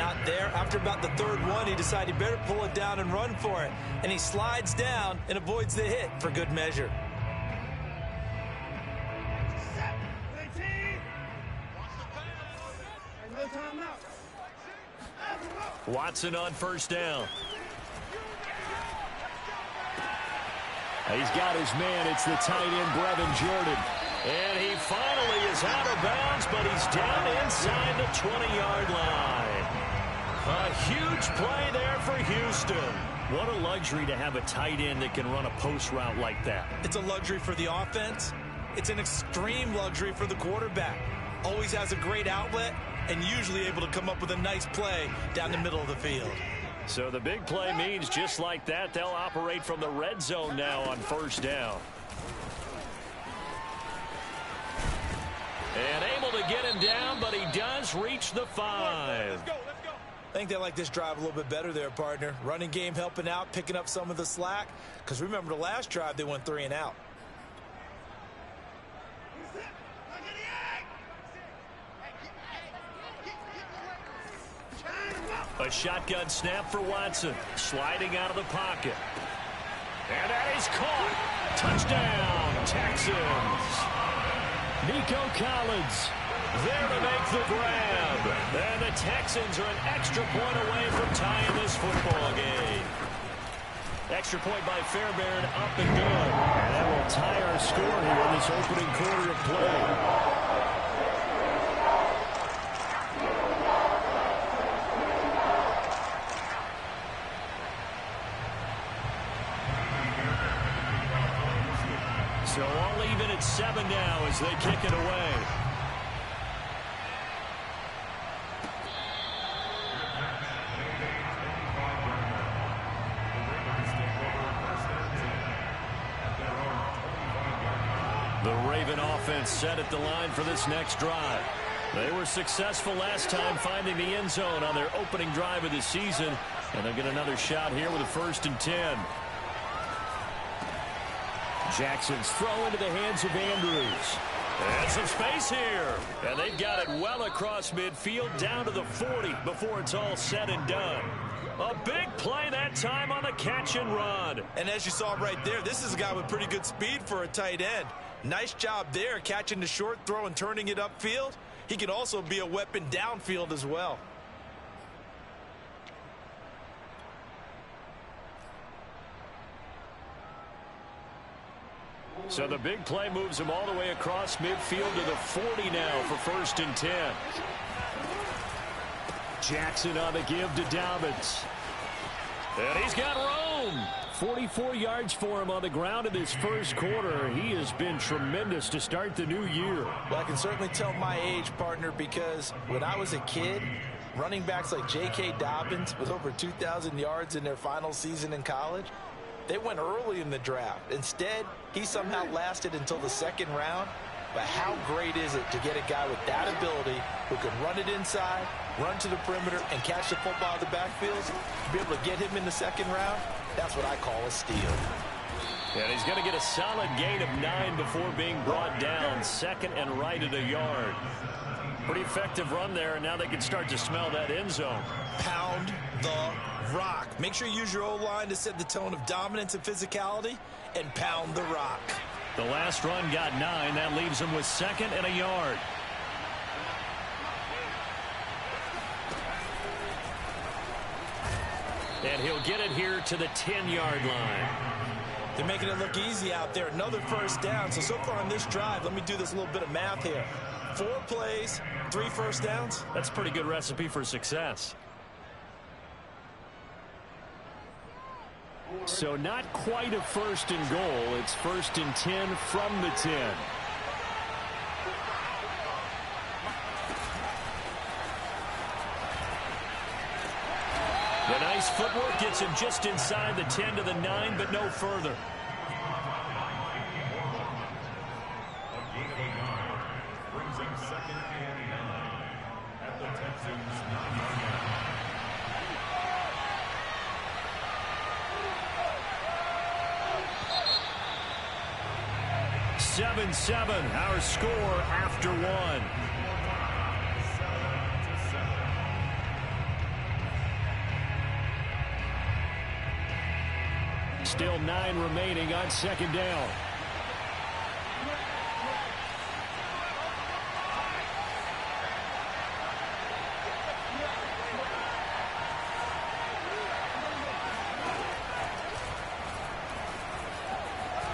not there. After about the third one, he decided he better pull it down and run for it. And he slides down and avoids the hit for good measure. Watson on first down. He's got his man. It's the tight end, Brevin Jordan. And he finally is out of bounds, but he's down inside the 20-yard line. A huge play there for Houston. What a luxury to have a tight end that can run a post route like that. It's a luxury for the offense. It's an extreme luxury for the quarterback. Always has a great outlet and usually able to come up with a nice play down the middle of the field. So the big play means just like that, they'll operate from the red zone now on first down. And able to get him down, but he does reach the 5. Let's go. I think they like this drive a little bit better there, partner. Running game helping out, picking up some of the slack. Because remember the last drive, they went 3 and out. A shotgun snap for Watson. Sliding out of the pocket. And that is caught. Touchdown, Texans. Nico Collins there to make the grab. And the Texans are an extra point away from tying this football game. Extra point by Fairbairn, up and good. And that will tie our score here in this opening quarter of play. So all even at 7 now as they kick it away. The Raven offense set at the line for this next drive. They were successful last time finding the end zone on their opening drive of the season. And they'll get another shot here with a 1st and 10. Jackson's throw into the hands of Andrews. And some space here. And they've got it well across midfield down to the 40 before it's all said and done. A big play that time on the catch and run. And as you saw right there, this is a guy with pretty good speed for a tight end. Nice job there catching the short throw and turning it upfield. He can also be a weapon downfield as well. So the big play moves him all the way across midfield to the 40 now for 1st and 10. Jackson on the give to Dobbins. And he's got room. 44 yards for him on the ground in this first quarter. He has been tremendous to start the new year. Well, I can certainly tell my age, partner, because when I was a kid, running backs like J.K. Dobbins with over 2,000 yards in their final season in college, they went early in the draft. Instead, he somehow lasted until the 2nd round. But how great is it to get a guy with that ability who can run it inside, run to the perimeter, and catch the football in the backfield? To be able to get him in the 2nd round, that's what I call a steal. And he's going to get a solid gain of 9 before being brought down. 2nd and right at a yard. Pretty effective run there, and now they can start to smell that end zone. Pound the rock. Make sure you use your O-line to set the tone of dominance and physicality, and pound the rock. The last run got 9. That leaves him with 2nd and a yard. And he'll get it here to the 10-yard line. They're making it look easy out there. Another 1st down. So far on this drive, let me do this little bit of math here. 4 plays, 3 1st downs. That's a pretty good recipe for success. So not quite a 1st and goal. It's 1st and 10 from the 10. The nice footwork gets him just inside the 10 to the 9, but no further. Brings him 2nd and 9 at the Texans' 9-yard line. 7-7, our score after 1. Still 9 remaining on second down.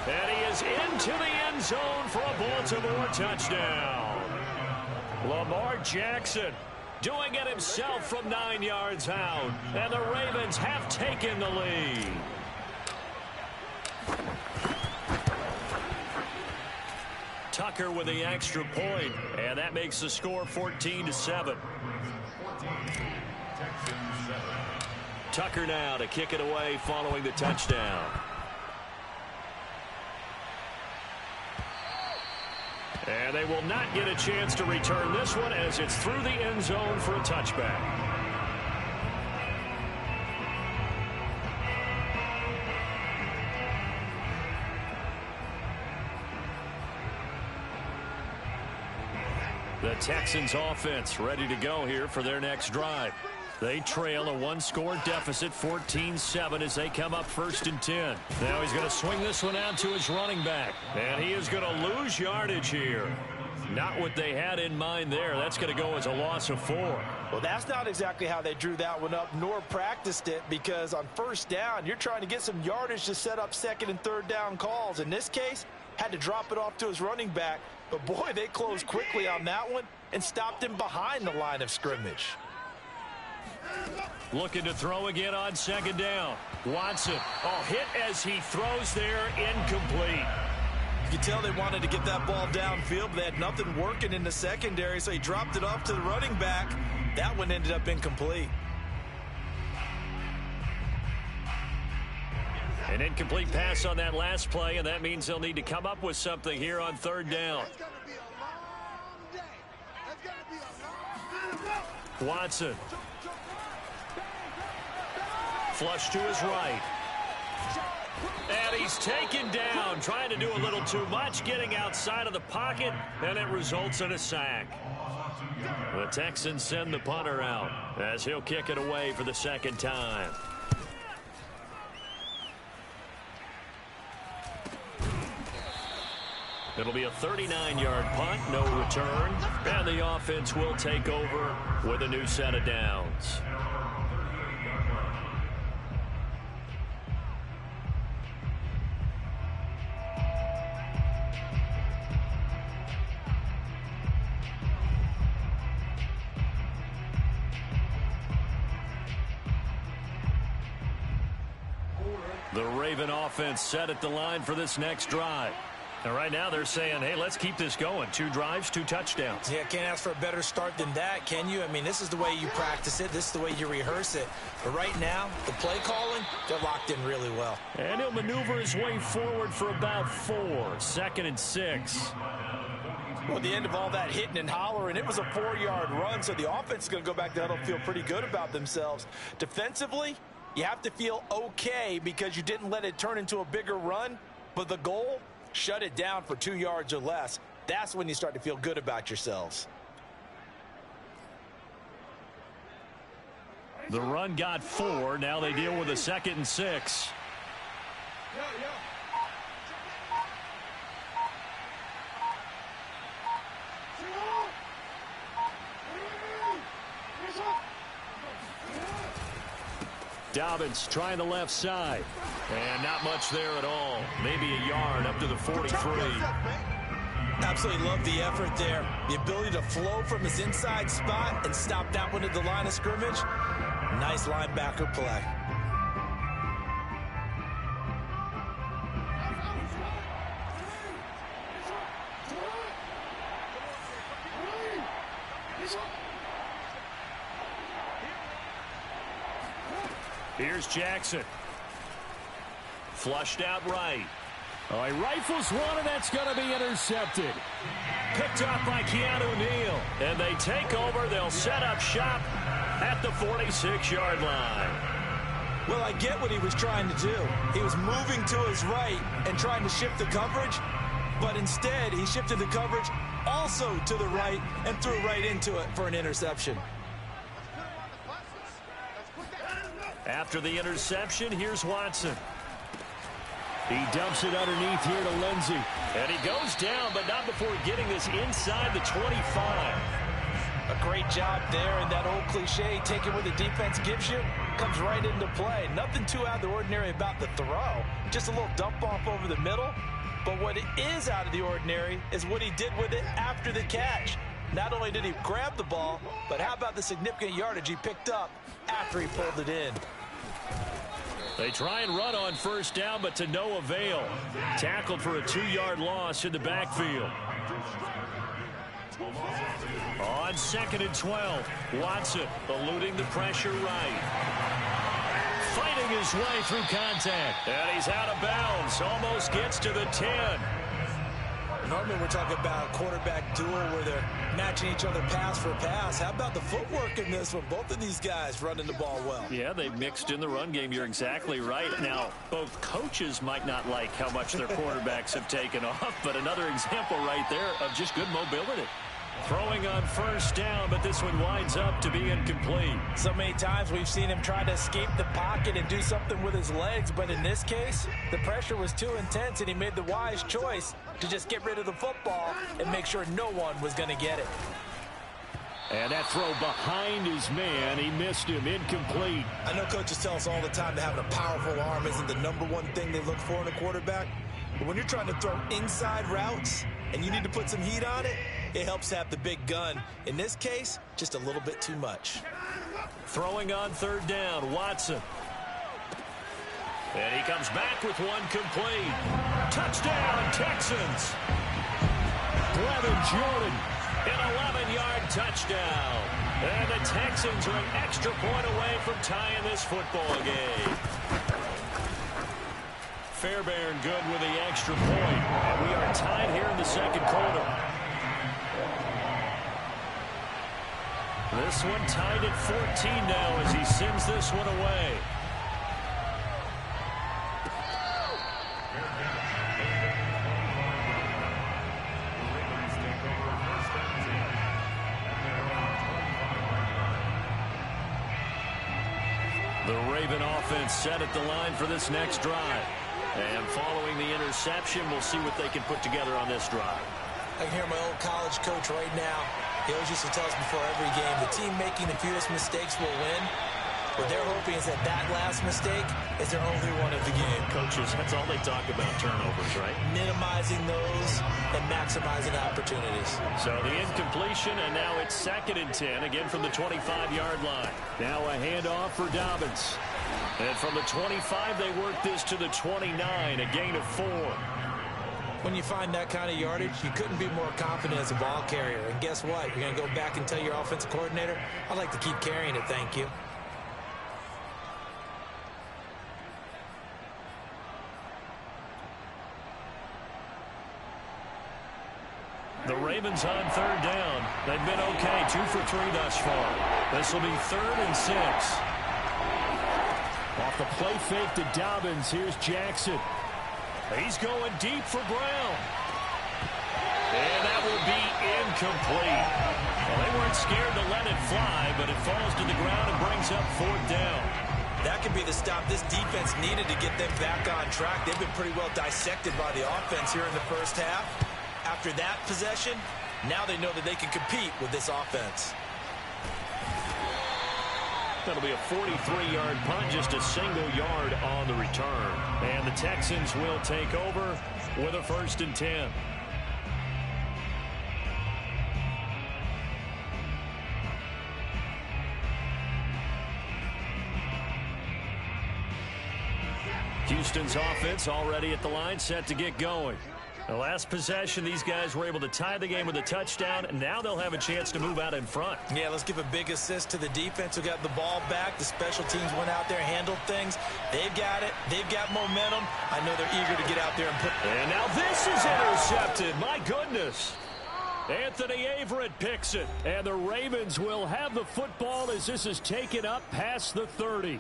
And he is into the end zone for a Baltimore touchdown. Lamar Jackson doing it himself from 9 yards out. And the Ravens have taken the lead. Tucker with the extra point, and that makes the score 14-7. Tucker now to kick it away following the touchdown. And they will not get a chance to return this one as it's through the end zone for a touchback. The Texans offense ready to go here for their next drive. They trail a one-score deficit, 14-7, as they come up 1st and 10. Now he's going to swing this one out to his running back. And he is going to lose yardage here. Not what they had in mind there. That's going to go as a loss of 4. Well, that's not exactly how they drew that one up, nor practiced it, because on 1st down, you're trying to get some yardage to set up 2nd and 3rd down calls. In this case, had to drop it off to his running back. But, boy, they closed quickly on that one and stopped him behind the line of scrimmage. Looking to throw again on 2nd down. Watson, hit as he throws there, incomplete. You can tell they wanted to get that ball downfield, but they had nothing working in the secondary, so he dropped it off to the running back. That one ended up incomplete. An incomplete pass on that last play, and that means they'll need to come up with something here on 3rd down. Watson. Flush to his right. And he's taken down, trying to do a little too much, getting outside of the pocket, and it results in a sack. The Texans send the punter out as he'll kick it away for the 2nd time. It'll be a 39-yard punt, no return, and the offense will take over with a new set of downs. The Raven offense set at the line for this next drive. And right now they're saying, hey, let's keep this going. 2 drives, 2 touchdowns. Yeah, can't ask for a better start than that, can you? I mean, this is the way you practice it. This is the way you rehearse it. But right now, the play calling, they're locked in really well. And he'll maneuver his way forward for about 4. 2nd and 6. Well, at the end of all that hitting and hollering, it was a 4-yard run, so the offense is going to go back to huddle, feel pretty good about themselves. Defensively, you have to feel okay because you didn't let it turn into a bigger run, but the goal, shut it down for 2 yards or less. That's when you start to feel good about yourselves. The run got 4. Now they deal with a 2nd and 6. Dobbins trying the left side. And not much there at all. Maybe a yard up to the 43. Absolutely love the effort there. The ability to flow from his inside spot and stop that one at the line of scrimmage. Nice linebacker play. Here's Jackson. Flushed out right. Oh, he rifles one, and that's going to be intercepted. Picked up by Keanu Neal. And they take over. They'll set up shop at the 46-yard line. Well, I get what he was trying to do. He was moving to his right and trying to shift the coverage, but instead he shifted the coverage also to the right and threw right into it for an interception. After the interception, here's Watson. He dumps it underneath here to Lindsey. And he goes down, but not before getting this inside the 25. A great job there, and that old cliche, take it where the defense gives you, comes right into play. Nothing too out of the ordinary about the throw. Just a little dump off over the middle. But what is out of the ordinary is what he did with it after the catch. Not only did he grab the ball, but how about the significant yardage he picked up after he pulled it in. They try and run on first down, but to no avail. Tackled for a 2-yard loss in the backfield. On 2nd and 12, Watson eluding the pressure right. Fighting his way through contact. And he's out of bounds. Almost gets to the 10. Normally we're talking about a quarterback duel where they're matching each other pass for pass. How about the footwork in this one? Both of these guys running the ball well. Yeah, they've mixed in the run game. You're exactly right. Now, both coaches might not like how much their quarterbacks have taken off, but another example right there of just good mobility. Throwing on first down, but this one winds up to be incomplete. So many times we've seen him try to escape the pocket and do something with his legs, but in this case, the pressure was too intense, and he made the wise choice to just get rid of the football and make sure no one was going to get it. And that throw behind his man, he missed him, incomplete. I know coaches tell us all the time that having a powerful arm isn't the #1 thing they look for in a quarterback, but when you're trying to throw inside routes and you need to put some heat on it, it helps have the big gun. In this case, just a little bit too much. Throwing on 3rd down, Watson. And he comes back with one complete. Touchdown, Texans. Brevin Jordan, an 11-yard touchdown. And the Texans are an extra point away from tying this football game. Fairbairn good with the extra point. And we are tied here in the 2nd quarter. This one tied at 14 now as he sends this one away. The Raven offense set at the line for this next drive. And following the interception, we'll see what they can put together on this drive. I can hear my old college coach right now. He always used to tell us before every game, the team making the fewest mistakes will win. What they're hoping is that that last mistake is their only one of the game. Coaches, that's all they talk about, turnovers, right? Minimizing those and maximizing opportunities. So the incompletion, and now it's 2nd and 10, again from the 25-yard line. Now a handoff for Dobbins. And from the 25, they work this to the 29, a gain of 4. When you find that kind of yardage, you couldn't be more confident as a ball carrier. And guess what? You're going to go back and tell your offensive coordinator, I'd like to keep carrying it, thank you. The Ravens on 3rd down. They've been okay, 2 for 3 thus far. This will be 3rd and 6. Off the play fake to Dobbins, here's Jackson. He's going deep for Brown. And that will be incomplete. Well, they weren't scared to let it fly, but it falls to the ground and brings up 4th down. That could be the stop this defense needed to get them back on track. They've been pretty well dissected by the offense here in the first half. After that possession, now they know that they can compete with this offense. That'll be a 43-yard punt, just a single yard on the return. And the Texans will take over with a 1st and 10. Houston's offense already at the line, set to get going. The last possession, these guys were able to tie the game with a touchdown, and now they'll have a chance to move out in front. Yeah, let's give a big assist to the defense who got the ball back. The special teams went out there, handled things. They've got it. They've got momentum. I know they're eager to get out there and put... And now this is intercepted. My goodness. Anthony Averett picks it, and the Ravens will have the football as this is taken up past the 30.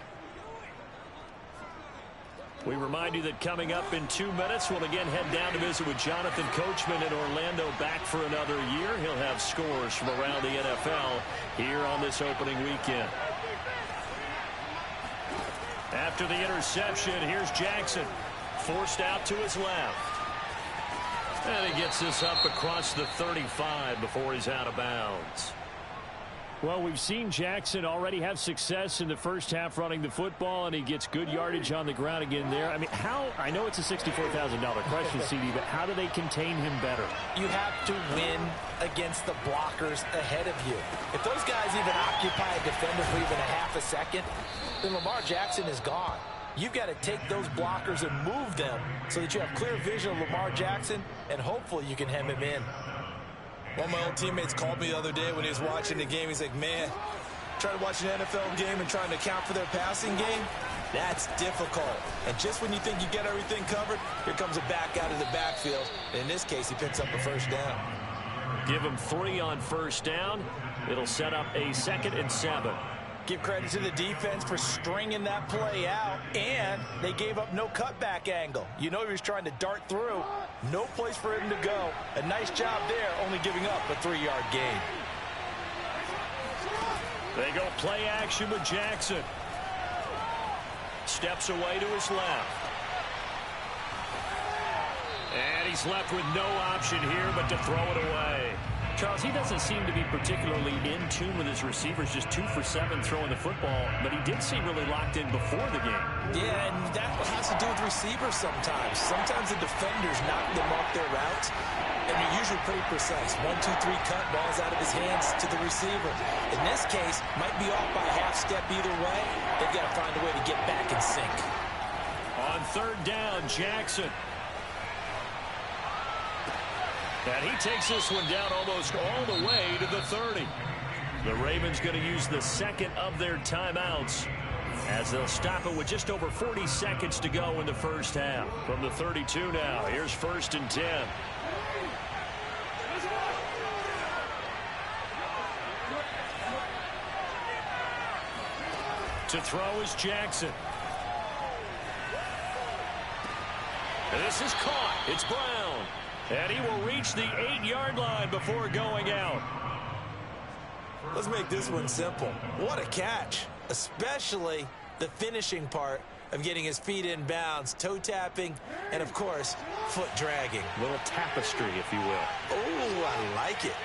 We remind you that coming up in 2 minutes, we'll again head down to visit with Jonathan Coachman in Orlando, back for another year. He'll have scores from around the NFL here on this opening weekend. After the interception, here's Jackson. forced out to his left. And he gets this up across the 35 before he's out of bounds. Well, we've seen Jackson already have success in the first half running the football, and he gets good yardage on the ground again there. I mean, I know it's a $64,000 question, CD, but how do they contain him better? You have to win against the blockers ahead of you. If those guys even occupy a defender for even a half a second, then Lamar Jackson is gone. You've got to take those blockers and move them so that you have clear vision of Lamar Jackson, and hopefully you can hem him in. One of my old teammates called me the other day when he was watching the game. He's like, man, trying to watch an NFL game and trying to account for their passing game, that's difficult. And just when you think you get everything covered, here comes a back out of the backfield. And in this case, he picks up a first down. Give him 3 on first down. It'll set up a 2nd and 7. Give credit to the defense for stringing that play out, and they gave up no cutback angle. You know he was trying to dart through. No place for him to go. A nice job there, only giving up a 3-yard gain. They go play action with Jackson. Steps away to his left. And he's left with no option here but to throw it away. Charles, he doesn't seem to be particularly in tune with his receivers, just 2 for 7 throwing the football, but he did seem really locked in before the game. Yeah, and that has to do with receivers sometimes. Sometimes the defenders knock them off their routes, and they're usually pretty precise. 1, 2, 3 cut, ball's out of his hands to the receiver. In this case, might be off by a half step either way. They've got to find a way to get back in sync. On 3rd down, Jackson. And he takes this one down almost all the way to the 30. The Ravens going to use the 2nd of their timeouts as they'll stop it with just over 40 seconds to go in the first half. From the 32 now, here's 1st and 10. To throw is Jackson. This is caught. It's Brown. And he will reach the 8-yard line before going out. Let's make this one simple. What a catch, especially the finishing part of getting his feet in bounds, toe tapping, and, of course, foot dragging. A little tapestry, if you will. Oh, I like it.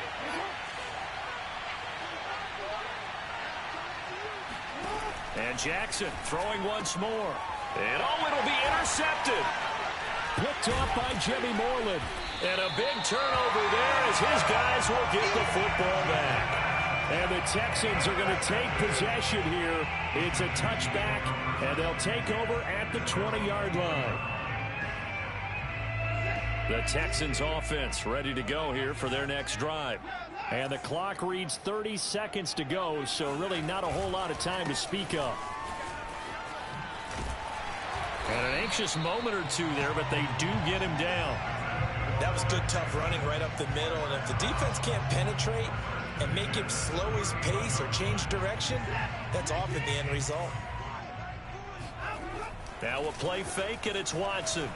And Jackson throwing once more. And, oh, it'll be intercepted. Picked off by Jimmy Moreland. And a big turnover there as his guys will get the football back. And the Texans are going to take possession here. It's a touchback, and they'll take over at the 20-yard line. The Texans offense ready to go here for their next drive. And the clock reads 30 seconds to go, so really not a whole lot of time to speak of. And an anxious moment or two there, but they do get him down. That was good, tough running right up the middle. And if the defense can't penetrate and make him slow his pace or change direction, that's often the end result. Now a play fake, and it's Watson.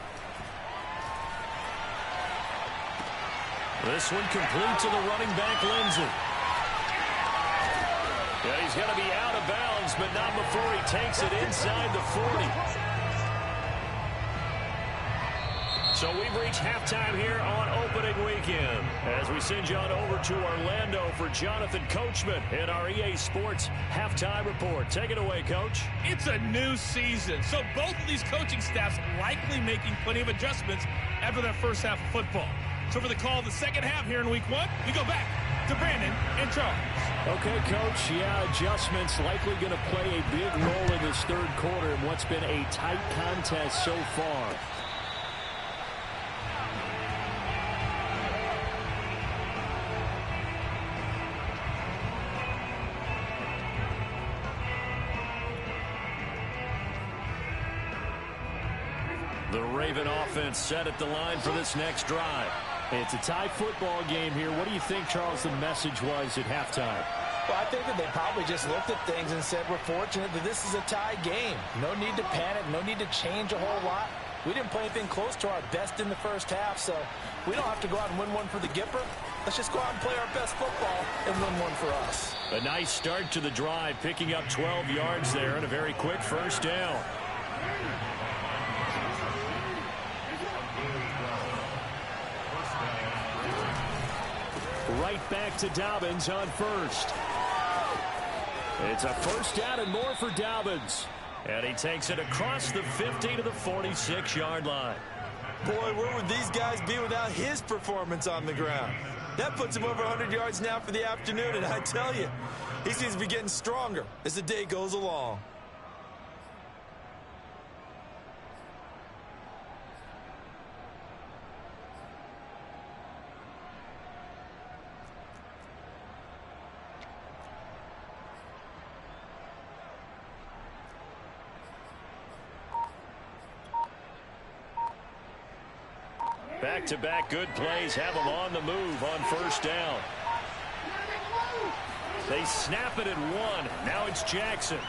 This one complete to the running back, Lindsey. Yeah, he's going to be out of bounds, but not before he takes it inside the 40. So we've reached halftime here on opening weekend as we send you on over to Orlando for Jonathan Coachman in our EA Sports halftime report. Take it away, Coach. It's a new season, so both of these coaching staffs likely making plenty of adjustments after that first half of football. So for the call of the second half here in week 1, we go back to Brandon and Charles. Okay, Coach, yeah, adjustments likely going to play a big role in this third quarter in what's been a tight contest so far. The Raven offense set at the line for this next drive. It's a tie football game here. What do you think, Charles, the message was at halftime? Well, I think that they probably just looked at things and said, we're fortunate that this is a tie game. No need to panic, no need to change a whole lot. We didn't play anything close to our best in the first half, so we don't have to go out and win one for the Gipper. Let's just go out and play our best football and win one for us. A nice start to the drive, picking up 12 yards there and a very quick first down. Right back to Dobbins on first. It's a first down and more for Dobbins. And he takes it across the 50 to the 46-yard line. Boy, where would these guys be without his performance on the ground? That puts him over 100 yards now for the afternoon, and I tell you, he seems to be getting stronger as the day goes along. Back-to-back good plays have him on the move on first down. They snap it at one. Now it's Jackson.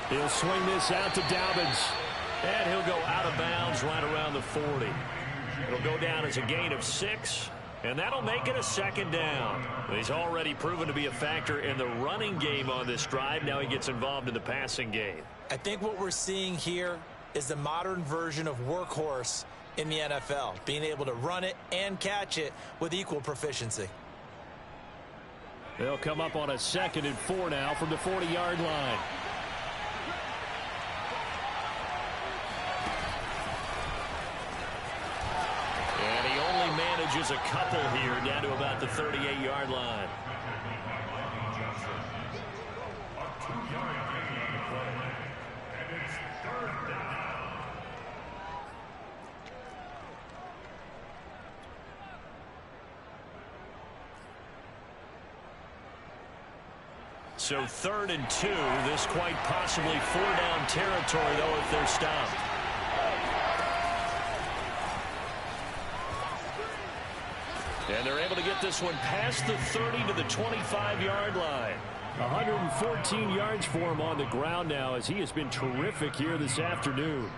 He'll swing this out to Dobbins. And he'll go out of bounds right around the 40. It'll go down as a gain of 6. And that'll make it a second down. He's already proven to be a factor in the running game on this drive. Now he gets involved in the passing game. I think what we're seeing here is the modern version of workhorse in the NFL, being able to run it and catch it with equal proficiency. They'll come up on a 2nd and 4 now from the 40-yard line. And he only manages a couple here down to about the 38-yard line. So 3rd and 2. This quite possibly 4-down territory, though, if they're stopped. And they're able to get this one past the 30 to the 25-yard line. 114 yards for him on the ground now, as he has been terrific here this afternoon.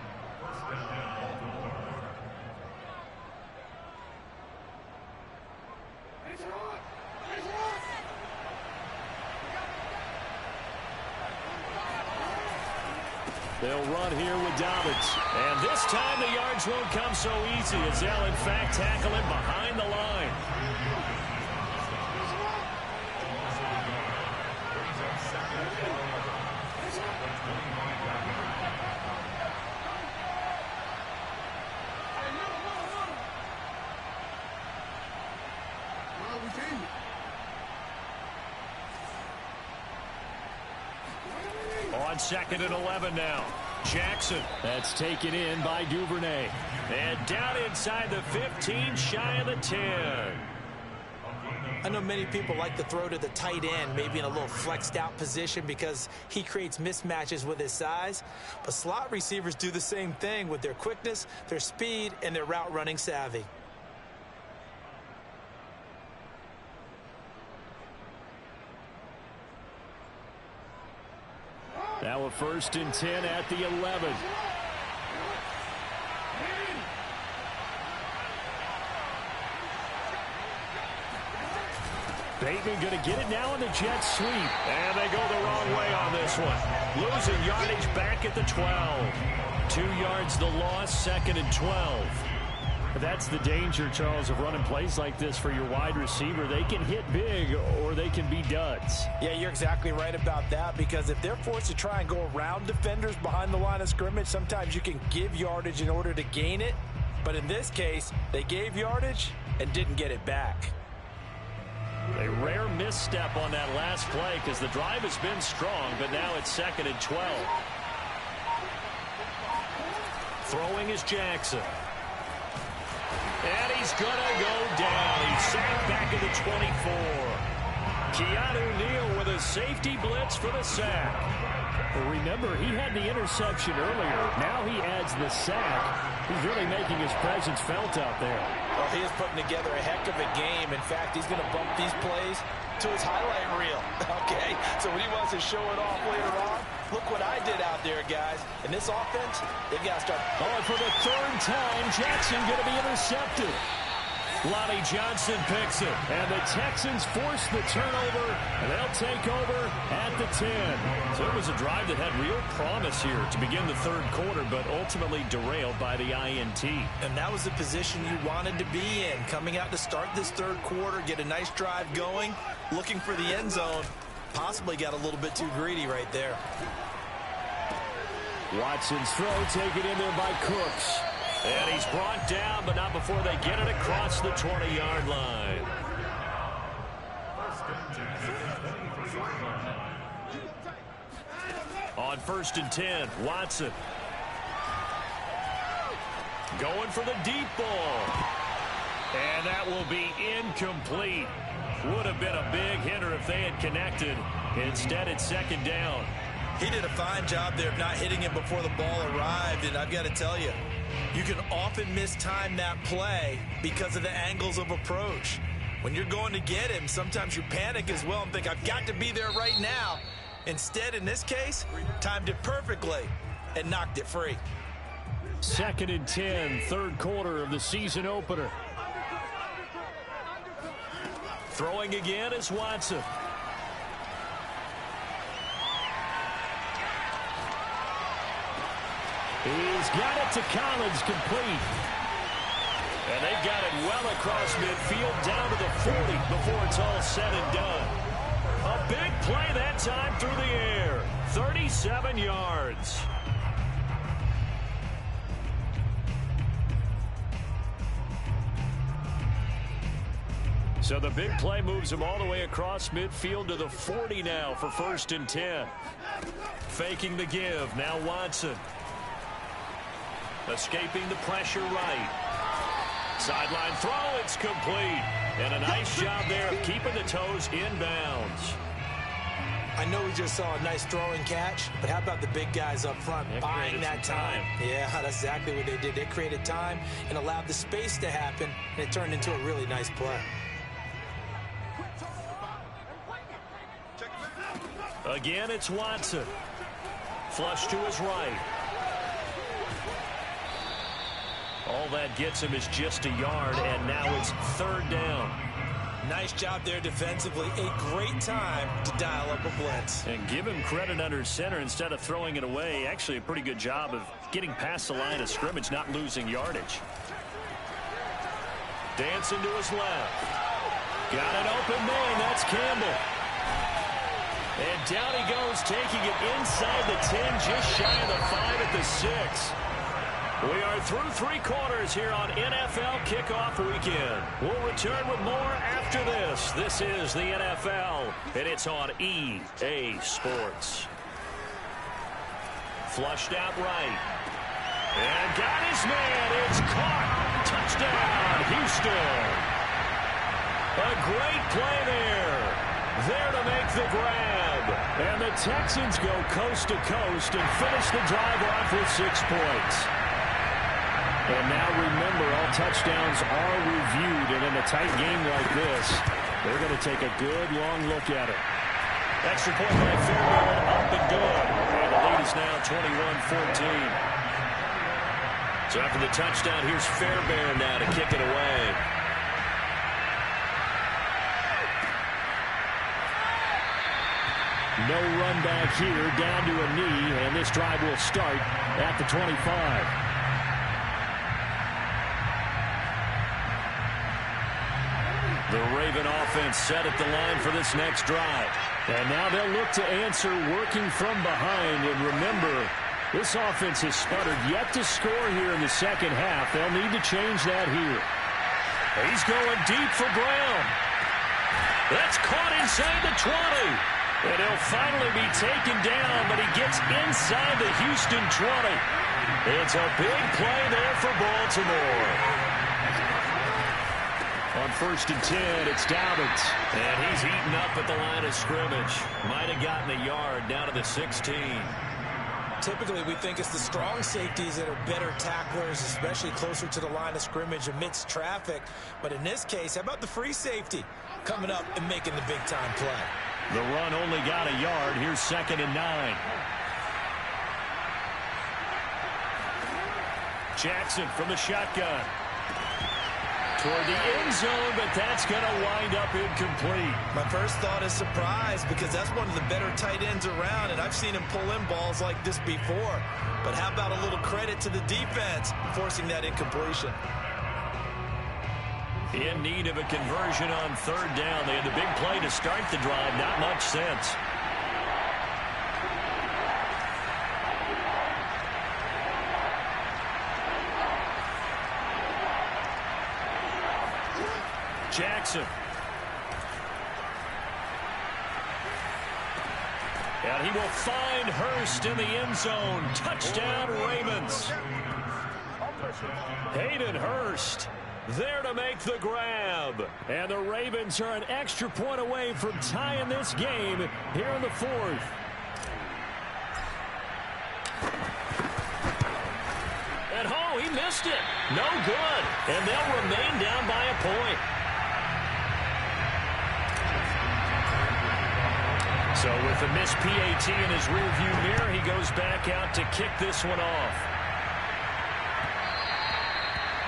They'll run here with Dobbins. And this time the yards won't come so easy as they'll, in fact, tackle him behind the line. On 2nd and 11 now. Jackson. That's taken in by Duvernay. And down inside the 15, shy of the 10. I know many people like to throw to the tight end, maybe in a little flexed out position because he creates mismatches with his size. But slot receivers do the same thing with their quickness, their speed, and their route running savvy. Now a 1st and 10 at the 11. Bateman going to get it now in the jet sweep. And they go the wrong way on this one. Losing yardage back at the 12. 2 yards the loss, 2nd and 12. That's the danger, Charles, of running plays like this for your wide receiver. They can hit big or they can be duds. Yeah, you're exactly right about that, because if they're forced to try and go around defenders behind the line of scrimmage, sometimes you can give yardage in order to gain it. But in this case, they gave yardage and didn't get it back. A rare misstep on that last play because the drive has been strong, but now it's 2nd and 12. Throwing is Jackson. And he's going to go down. He's sacked back at the 24. Keanu Neal with a safety blitz for the sack. Well, remember, he had the interception earlier. Now he adds the sack. He's really making his presence felt out there. Well, he is putting together a heck of a game. In fact, he's going to bump these plays to his highlight reel. Okay, so when he wants to show it off later on, look what I did out there, guys. In this offense, they got to start. Oh, and for the 3rd time, Jackson going to be intercepted. Lonnie Johnson picks it. And the Texans force the turnover, and they'll take over at the 10. So it was a drive that had real promise here to begin the third quarter, but ultimately derailed by the INT. And that was the position you wanted to be in. Coming out to start this third quarter, get a nice drive going, looking for the end zone. Possibly got a little bit too greedy right there. Watson's throw taken in there by Cooks. And he's brought down, but not before they get it across the 20-yard line. On 1st and 10, Watson. Going for the deep ball. And that will be incomplete. Would have been a big hitter if they had connected. Instead, it's second down. He did a fine job there of not hitting him before the ball arrived, and I've got to tell you, you can often mistime that play because of the angles of approach. When you're going to get him, sometimes you panic as well and think, I've got to be there right now. Instead, in this case, timed it perfectly and knocked it free. 2nd and 10, third quarter of the season opener. Throwing again is Watson. He's got it to Collins, complete. And they've got it well across midfield, down to the 40 before it's all said and done. A big play that time through the air. 37 yards. So the big play moves him all the way across midfield to the 40 now for 1st and 10. Faking the give. Now Watson. Escaping the pressure right. Sideline throw. It's complete. And a nice job there of keeping the toes inbounds. I know we just saw a nice throwing catch, but how about the big guys up front buying that time? Yeah, that's exactly what they did. They created time and allowed the space to happen, and it turned into a really nice play. Again, it's Watson. Flush to his right. All that gets him is just a yard, and now it's 3rd down. Nice job there defensively. A great time to dial up a blitz. And give him credit under center instead of throwing it away. Actually, a pretty good job of getting past the line of scrimmage, not losing yardage. Dancing to his left. Got an open man. That's Campbell. And down he goes, taking it inside the 10, just shy of the 5 at the 6. We are through 3 quarters here on NFL Kickoff Weekend. We'll return with more after this. This is the NFL, and it's on EA Sports. Flushed out right. And got his man. It's caught. Touchdown, Houston. A great play there. There to make the grab. And the Texans go coast to coast and finish the drive off with 6 points. And now remember, all touchdowns are reviewed, and in a tight game like this, they're going to take a good long look at it. Extra point by Fairbairn, up and good. And the lead is now 21-14. So after the touchdown, here's Fairbairn now to kick it away. No run back here, down to a knee, and this drive will start at the 25. The Raven offense set at the line for this next drive. And now they'll look to answer working from behind. And remember, this offense has sputtered yet to score here in the second half. They'll need to change that here. He's going deep for Brown. That's caught inside the 20. And he'll finally be taken down, but he gets inside the Houston 20. It's a big play there for Baltimore. On 1st and 10, it's Dobbins. And he's eaten up at the line of scrimmage. Might have gotten a yard down to the 16. Typically, we think it's the strong safeties that are better tacklers, especially closer to the line of scrimmage amidst traffic. But in this case, how about the free safety coming up and making the big-time play? The run only got a yard. Here's 2nd and 9. Jackson from the shotgun. toward the end zone, but that's going to wind up incomplete. My first thought is surprise because that's one of the better tight ends around, and I've seen him pull in balls like this before. But how about a little credit to the defense forcing that incompletion? In need of a conversion on third down. They had the big play to start the drive. Not much sense. Jackson. And he will find Hurst in the end zone. Touchdown, Ravens. Hayden Hurst there to make the grab. And the Ravens are an extra point away from tying this game here in the fourth. And oh, he missed it. No good. And they'll remain down by a point. So with a missed PAT in his rearview mirror, he goes back out to kick this one off.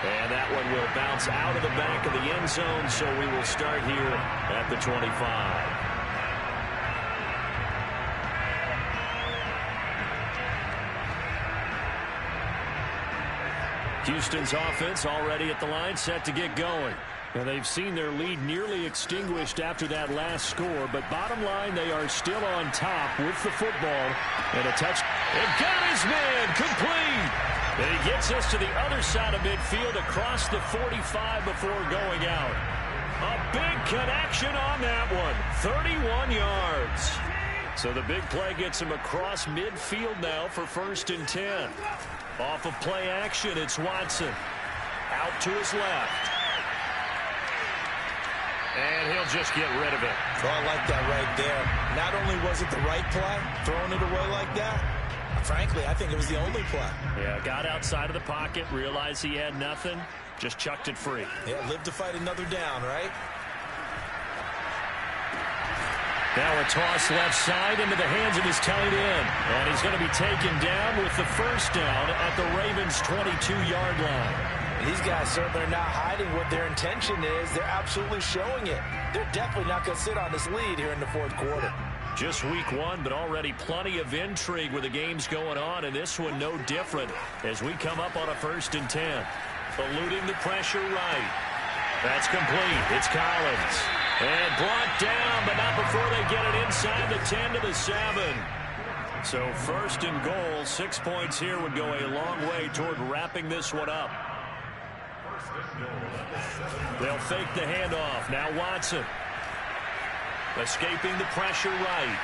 And that one will bounce out of the back of the end zone, so we will start here at the 25. Houston's offense already at the line, set to get going. And they've seen their lead nearly extinguished after that last score. But bottom line, they are still on top with the football. And a touch. And got his man complete. And he gets us to the other side of midfield across the 45 before going out. A big connection on that one. 31 yards. So the big play gets him across midfield now for 1st and 10. Off of play action, it's Watson. Out to his left. And he'll just get rid of it. Oh, I like that right there. Not only was it the right play, throwing it away like that, frankly, I think it was the only play. Yeah, got outside of the pocket, realized he had nothing, just chucked it free. Yeah, live to fight another down, right? Now a toss left side into the hands of his tight end. And he's going to be taken down with the first down at the Ravens' 22-yard line. These guys certainly are not hiding what their intention is. They're absolutely showing it. They're definitely not going to sit on this lead here in the fourth quarter. Just week one, but already plenty of intrigue with the games going on, and this one no different as we come up on a 1st and 10. Eluding the pressure right. That's complete. It's Collins. And brought down, but not before they get it inside the 10 to the 7. So 1st and goal, 6 points here would go a long way toward wrapping this one up. They'll fake the handoff. Now Watson. Escaping the pressure right.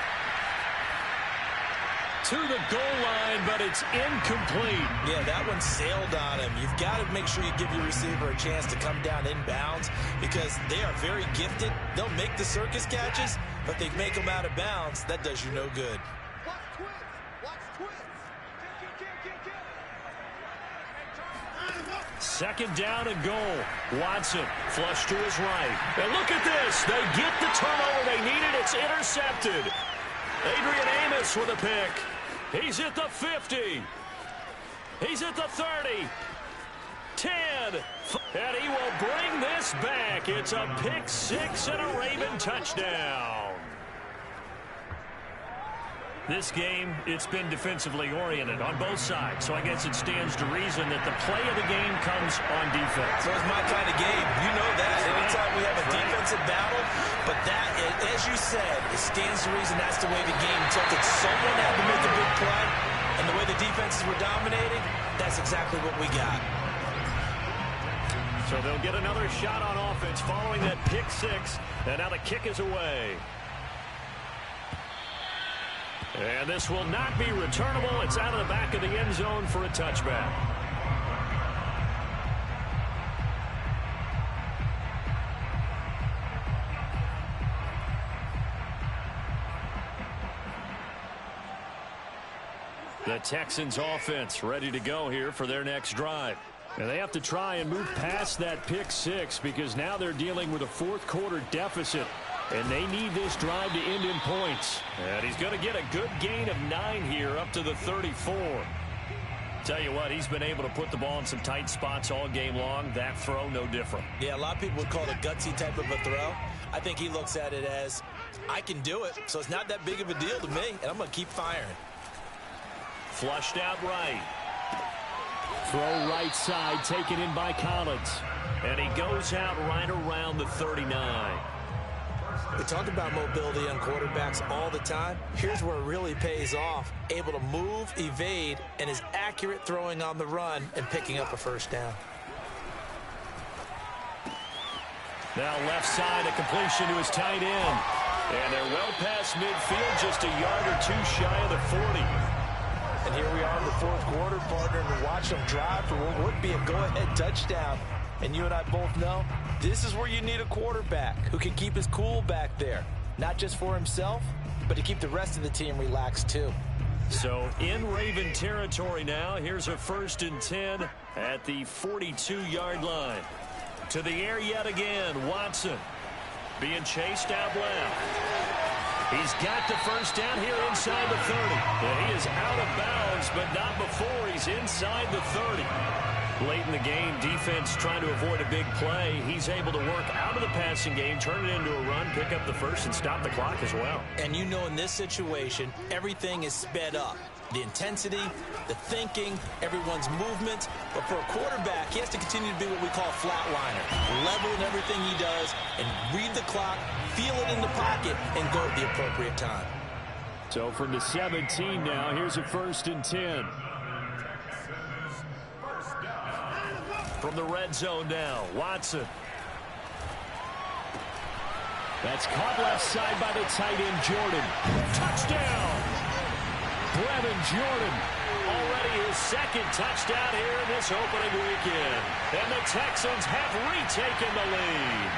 To the goal line, but it's incomplete. Yeah, that one sailed on him. You've got to make sure you give your receiver a chance to come down inbounds because they are very gifted. They'll make the circus catches, but they make them out of bounds. That does you no good. Second down and goal. Watson flush to his right. And look at this. They get the turnover they needed. It's intercepted. Adrian Amos with a pick. He's at the 50. He's at the 30. 10. And he will bring this back. It's a pick 6 and a Raven touchdown. This game, it's been defensively oriented on both sides, so I guess it stands to reason that the play of the game comes on defense. So it's my kind of game. You know that. Anytime we have a defensive battle, but that, as you said, it stands to reason that's the way the game tilted. Someone had to make a big play, and the way the defenses were dominating, that's exactly what we got. So they'll get another shot on offense following that pick 6, and now the kick is away. And this will not be returnable. It's out of the back of the end zone for a touchback. The Texans offense ready to go here for their next drive. And they have to try and move past that pick 6 because now they're dealing with a fourth quarter deficit. And they need this drive to end in points. And he's going to get a good gain of 9 here up to the 34. Tell you what, he's been able to put the ball in some tight spots all game long. That throw, no different. Yeah, a lot of people would call it a gutsy type of a throw. I think he looks at it as, I can do it, so it's not that big of a deal to me, and I'm going to keep firing. Flushed out right. Throw right side, taken in by Collins. And he goes out right around the 39. We talk about mobility on quarterbacks all the time. Here's where it really pays off. Able to move, evade, and is accurate throwing on the run and picking up a first down. Now left side, a completion to his tight end. And they're well past midfield, just a yard or two shy of the 40. And here we are in the fourth quarter, partner, and watch them drive for what would be a go-ahead touchdown. And you and I both know this is where you need a quarterback who can keep his cool back there. Not just for himself, but to keep the rest of the team relaxed too. So in Raven territory now, here's a 1st and 10 at the 42-yard line. To the air yet again, Watson being chased out left. He's got the first down here inside the 30. And he is out of bounds, but not before he's inside the 30. Late in the game, defense trying to avoid a big play. He's able to work out of the passing game, turn it into a run, pick up the first, and stop the clock as well. And you know in this situation, everything is sped up. The intensity, the thinking, everyone's movement. But for a quarterback, he has to continue to be what we call a flatliner. Level in everything he does and read the clock, feel it in the pocket, and go at the appropriate time. So from the 17 now, here's a 1st and 10. From the red zone now, Watson. That's caught left side by the tight end, Jordan. Touchdown! Brevin Jordan, already his second touchdown here in this opening weekend. And the Texans have retaken the lead.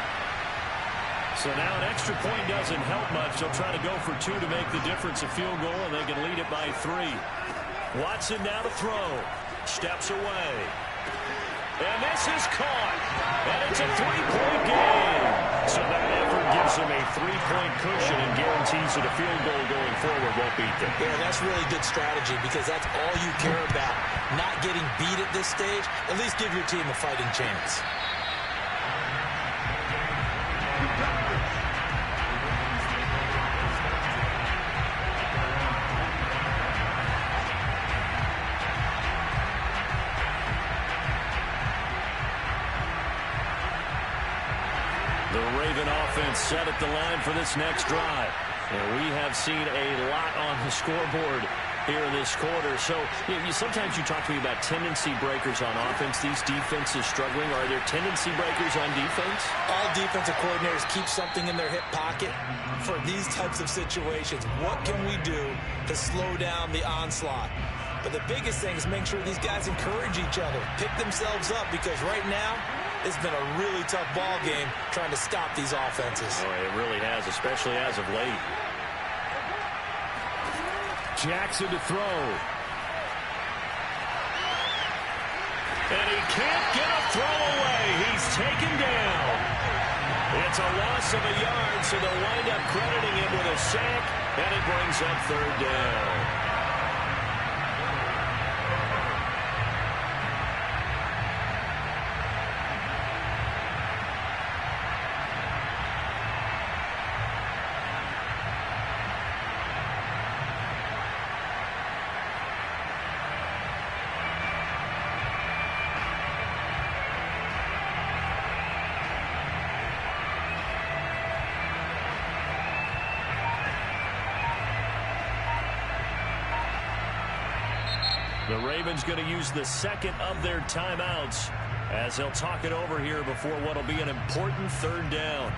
So now an extra point doesn't help much. They'll try to go for 2 to make the difference a field goal, and they can lead it by 3. Watson now to throw. Steps away. And this is caught. And it's a 3-point game. So that effort gives them a 3-point cushion and guarantees that a field goal going forward won't beat them. Yeah, that's really good strategy because that's all you care about. Not getting beat at this stage. At least give your team a fighting chance. Set at the line for this next drive. And we have seen a lot on the scoreboard here in this quarter. So sometimes you talk to me about tendency breakers on offense. These defenses struggling. Are there tendency breakers on defense? All defensive coordinators keep something in their hip pocket for these types of situations. What can we do to slow down the onslaught? But the biggest thing is make sure these guys encourage each other, pick themselves up, because right now it's been a really tough ball game trying to stop these offenses. Oh, it really has, especially as of late. Jackson to throw. And he can't get a throw away. He's taken down. It's a loss of a yard, so they'll wind up crediting him with a sack, and it brings up 3rd down. The Ravens going to use the second of their timeouts as they'll talk it over here before what will be an important 3rd down.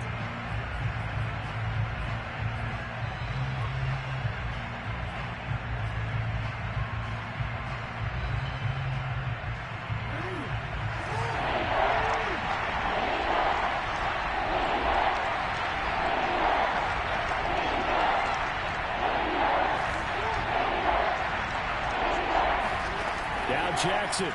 Jackson.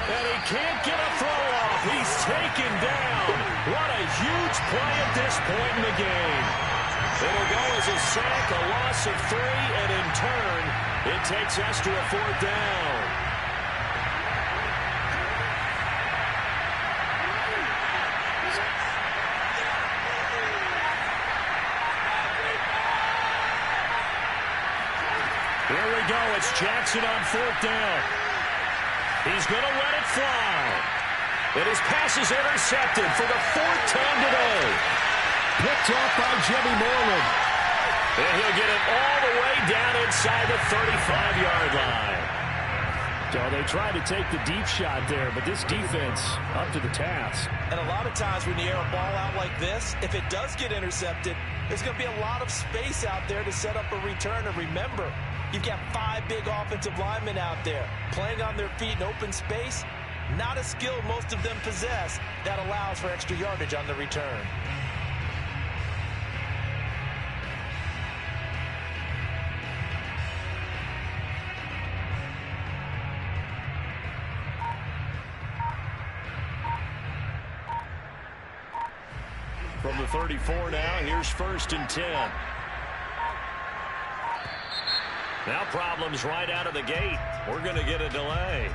And he can't get a throw off. He's taken down. What a huge play at this point in the game. It'll go as a sack, a loss of 3, and in turn, it takes us to a 4th down. Here we go. It's Jackson on 4th down. He's going to let it fly. And his pass is intercepted for the 4th time today. Picked off by Jimmy Moreland. And he'll get it all the way down inside the 35-yard line. So they tried to take the deep shot there, but this defense up to the task. And a lot of times when you air a ball out like this, if it does get intercepted, there's going to be a lot of space out there to set up a return. And remember, you've got 5 big offensive linemen out there playing on their feet in open space. Not a skill most of them possess that allows for extra yardage on the return. From the 34 now, here's 1st and 10. Now problems right out of the gate. We're going to get a delay.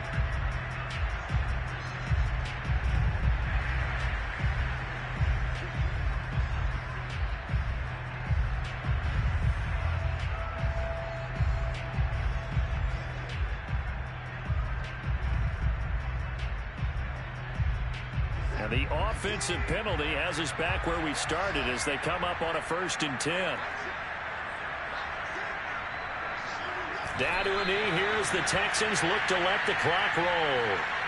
And the offensive penalty has us back where we started as they come up on a 1st and 10. Down to a knee here as the Texans look to let the clock roll.